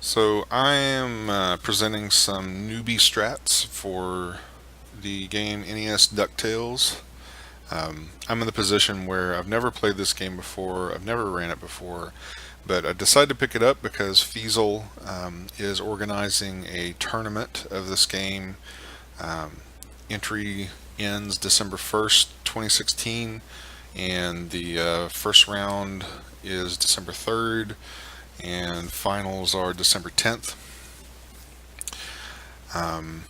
So I am presenting some newbie strats for the game NES DuckTales. I'm in the position where I've never played this game before, I've never ran it before, but I decided to pick it up because Feasel is organizing a tournament of this game. Um, Entry ends December 1st, 2016, and the first round is December 3rd, and finals are December 10th. Um,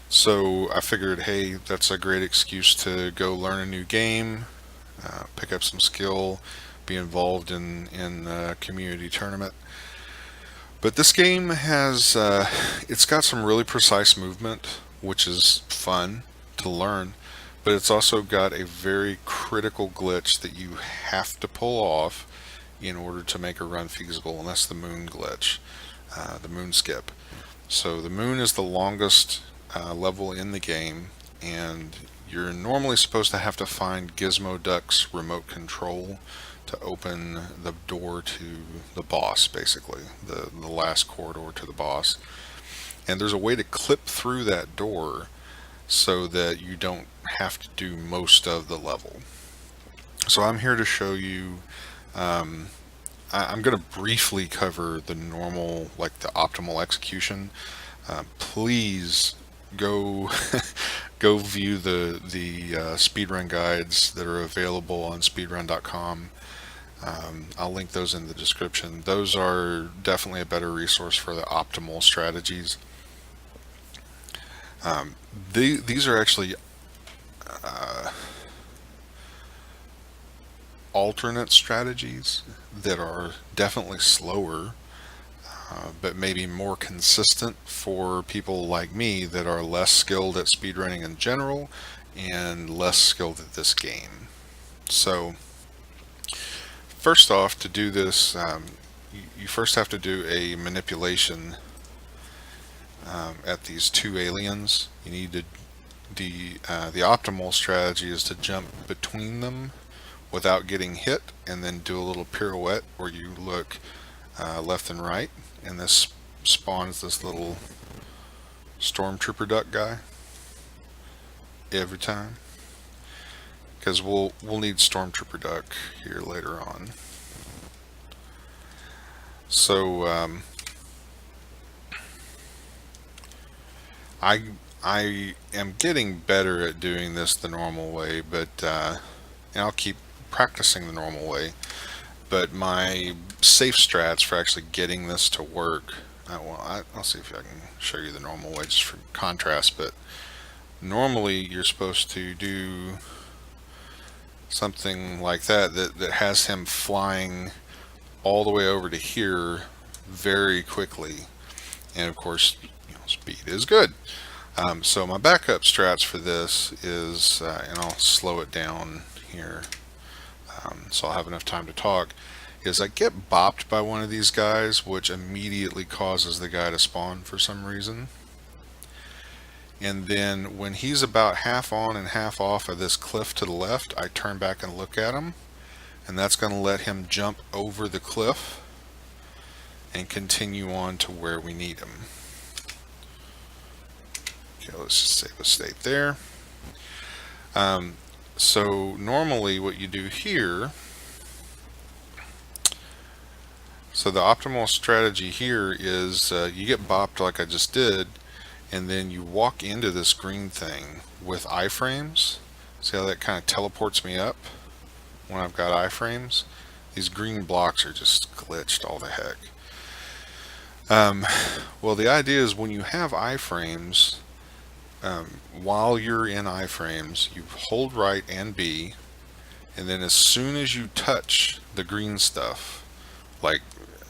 so I figured, hey, that's a great excuse to go learn a new game, pick up some skill, be involved in a community tournament. But this game has it's got some really precise movement, which is fun to learn. But it's also got a very critical glitch that you have to pull off in order to make a run feasible, and that's the moon glitch, the moon skip. So the moon is the longest level in the game, and you're normally supposed to have to find Gizmo Duck's remote control to open the door to the boss, basically, the last corridor to the boss. And there's a way to clip through that door so that you don't have to do most of the level. So I'm here to show you. I'm going to briefly cover the normal, like the optimal execution. Please go go view the speedrun guides that are available on speedrun.com. I'll link those in the description. Those are definitely a better resource for the optimal strategies. These are actually alternate strategies that are definitely slower, but maybe more consistent for people like me that are less skilled at speedrunning in general and less skilled at this game. So, first off, to do this, you first have to do a manipulation at these two aliens. You need to the optimal strategy is to jump between them without getting hit, and then do a little pirouette where you look left and right, and this spawns this little stormtrooper duck guy every time, because we'll need stormtrooper duck here later on. So I am getting better at doing this the normal way, but and I'll keep practicing the normal way. But my safe strats for actually getting this to work, I'll see if I can show you the normal way just for contrast. But normally you're supposed to do something like that has him flying all the way over to here very quickly, and of course, speed is good. So my backup strats for this is, and I'll slow it down here so I'll have enough time to talk, is I get bopped by one of these guys, which immediately causes the guy to spawn for some reason. And then when he's about half on and half off of this cliff to the left, I turn back and look at him, and that's going to let him jump over the cliff and continue on to where we need him. Okay, let's just save a state there. So normally what you do here, so the optimal strategy here is you get bopped like I just did, and then you walk into this green thing with iframes. See how that kind of teleports me up when I've got iframes? These green blocks are just glitched all the heck. Well, the idea is when you have iframes, while you're in iframes, you hold right and B, and then as soon as you touch the green stuff, like,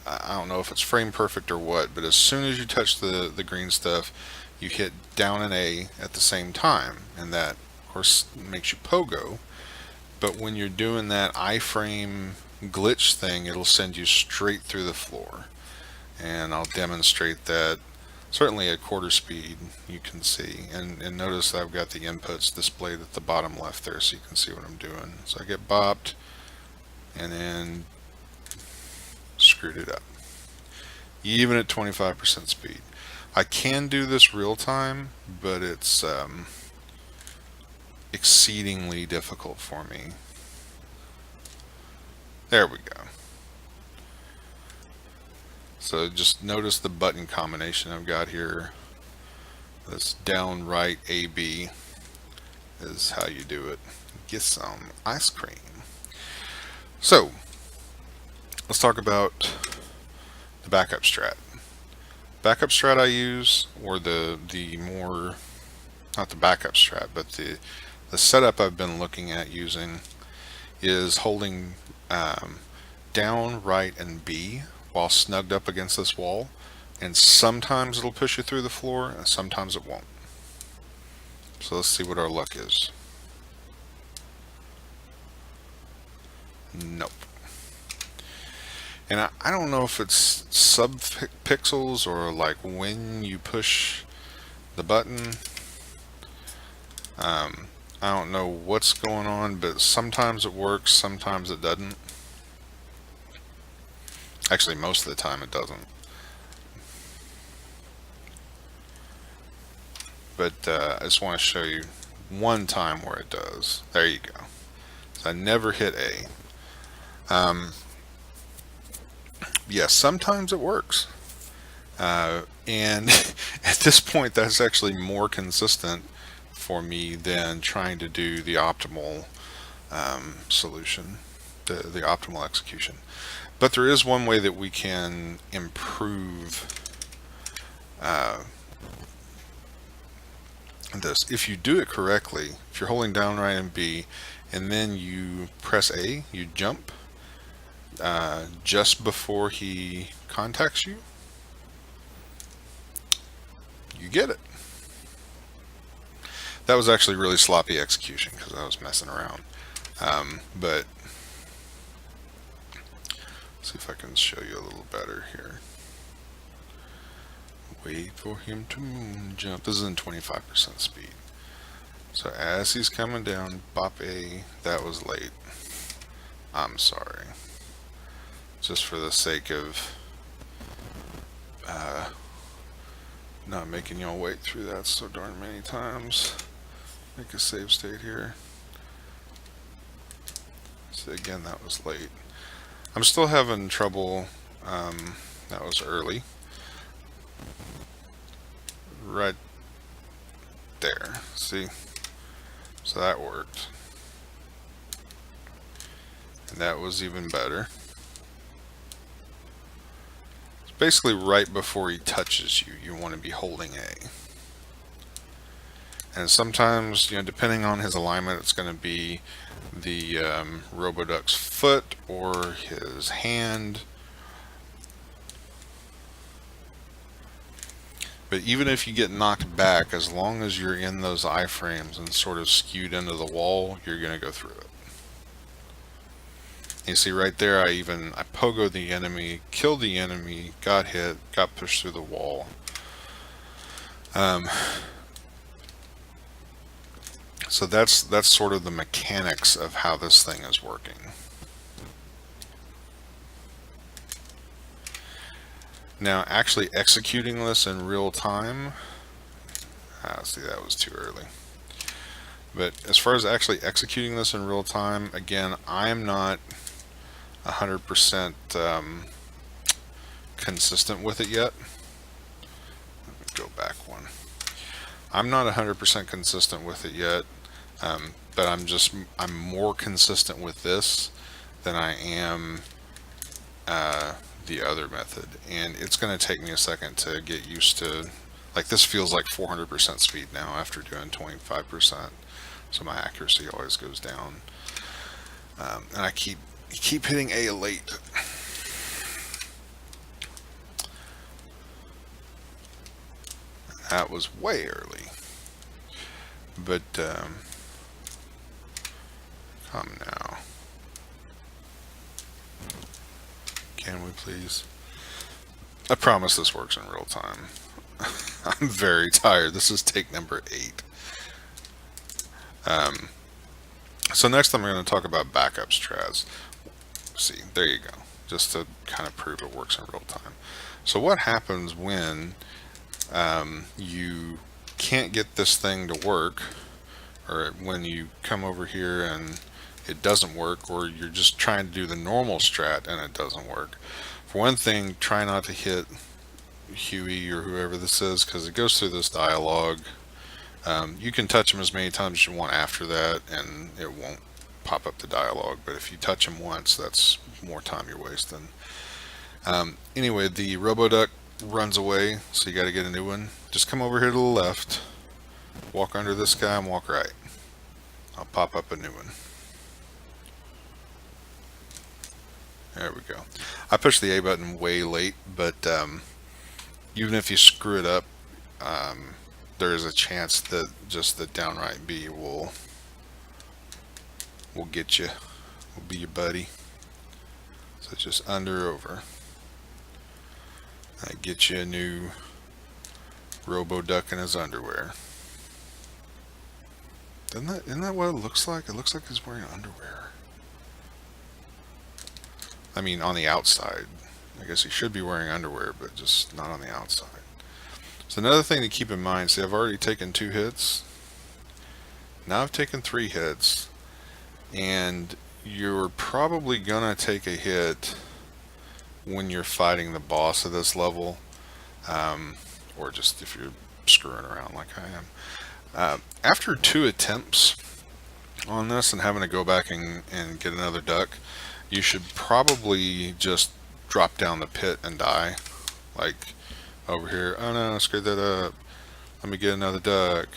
I don't know if it's frame perfect or what, but as soon as you touch the green stuff, you hit down and A at the same time, and that, of course, makes you pogo. But when you're doing that iframe glitch thing, it'll send you straight through the floor. And I'll demonstrate that. Certainly at quarter speed you can see, and notice that I've got the inputs displayed at the bottom left there so you can see what I'm doing. So I get bopped, and then screwed it up. Even at 25% speed. I can do this real time, but it's exceedingly difficult for me. There we go. So just notice the button combination I've got here. This down right AB is how you do it. Get some ice cream. So let's talk about the backup strat. Backup strat I use, or the more, not the backup strat, but the setup I've been looking at using is holding down, right, and B while snugged up against this wall, and sometimes it'll push you through the floor and sometimes it won't. So let's see what our luck is. Nope. And I don't know if it's sub-pixels or like when you push the button. I don't know what's going on, but sometimes it works, sometimes it doesn't. Actually, most of the time it doesn't. But I just want to show you one time where it does. There you go. So I never hit A. Yeah, sometimes it works. And at this point, that's actually more consistent for me than trying to do the optimal solution, the optimal execution. But there is one way that we can improve this. If you do it correctly, if you're holding down right and B, and then you press A, you jump just before he contacts you, you get it. That was actually really sloppy execution because I was messing around. But let's see if I can show you a little better here. Wait for him to moon jump. This is in 25% speed. So as he's coming down, bop A. That was late. I'm sorry. Just for the sake of not making y'all wait through that so darn many times. Make a save state here. So again, that was late. I'm still having trouble. That was early. Right there. See? So that worked. And that was even better. It's basically right before he touches you, you want to be holding A. And sometimes, you know, depending on his alignment, it's going to be the Roboduck's foot or his hand. But even if you get knocked back, as long as you're in those iframes and sort of skewed into the wall, you're going to go through it. You see right there, I pogoed the enemy, killed the enemy, got hit, got pushed through the wall. So that's sort of the mechanics of how this thing is working. Now, actually executing this in real time, see, that was too early. But as far as actually executing this in real time, again, I'm not 100% consistent with it yet. Let me go back one. I'm not 100% consistent with it yet, but I'm more consistent with this than I am the other method, and it's going to take me a second to get used to. Like, this feels like 400% speed now after doing 25%, so my accuracy always goes down, and I keep hitting A late. That was way early, but come now. Can we please? I promise this works in real time. I'm very tired. This is take number 8. So next I'm going to talk about backup strats. See, there you go. just to kind of prove it works in real time. So what happens when you can't get this thing to work, or when you come over here and it doesn't work, or you're just trying to do the normal strat and it doesn't work? For one thing, try not to hit Huey or whoever this is, because it goes through this dialogue. You can touch him as many times as you want after that and it won't pop up the dialogue, but if you touch him once, that's more time you're wasting. Anyway, the Roboduck runs away, so you got to get a new one. Just come over here to the left, walk under this guy, and walk right. I'll pop up a new one. There we go. I pushed the A button way late, but even if you screw it up, there is a chance that just the downright B will get you, will be your buddy. So just under over. Get you a new Roboduck in his underwear. Isn't that what it looks like? It looks like he's wearing underwear. I mean, on the outside. I guess he should be wearing underwear, but just not on the outside. So another thing to keep in mind, see, I've already taken 2 hits. Now I've taken 3 hits. And you're probably gonna take a hit when you're fighting the boss of this level, or just if you're screwing around like I am. After 2 attempts on this and having to go back and get another duck, you should probably just drop down the pit and die. Like over here, oh no, I screwed that up, let me get another duck.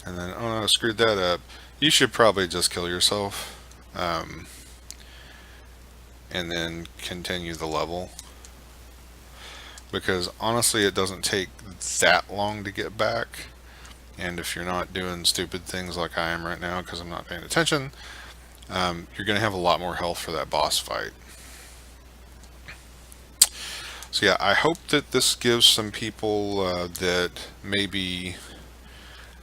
And then, oh no, I screwed that up. You should probably just kill yourself, and then continue the level, because honestly it doesn't take that long to get back, and if you're not doing stupid things like I am right now because I'm not paying attention, you're going to have a lot more health for that boss fight. So yeah, I hope that this gives some people that maybe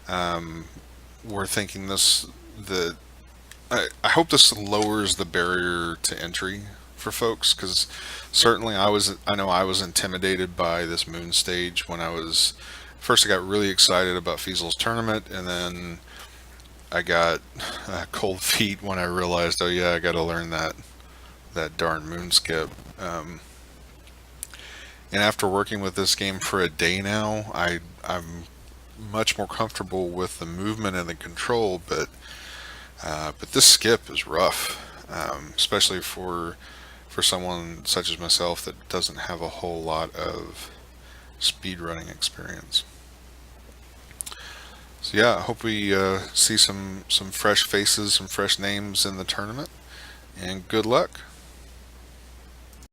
were thinking this, that I hope this lowers the barrier to entry for folks, because certainly I know I was intimidated by this moon stage when I got really excited about Fiesel's tournament, and then I got cold feet when I realized, oh yeah, I got to learn that darn moon skip. And after working with this game for a day now, I'm much more comfortable with the movement and the control, but this skip is rough, especially for someone such as myself that doesn't have a whole lot of speedrunning experience. So yeah, I hope we see some fresh faces, some fresh names in the tournament, and good luck.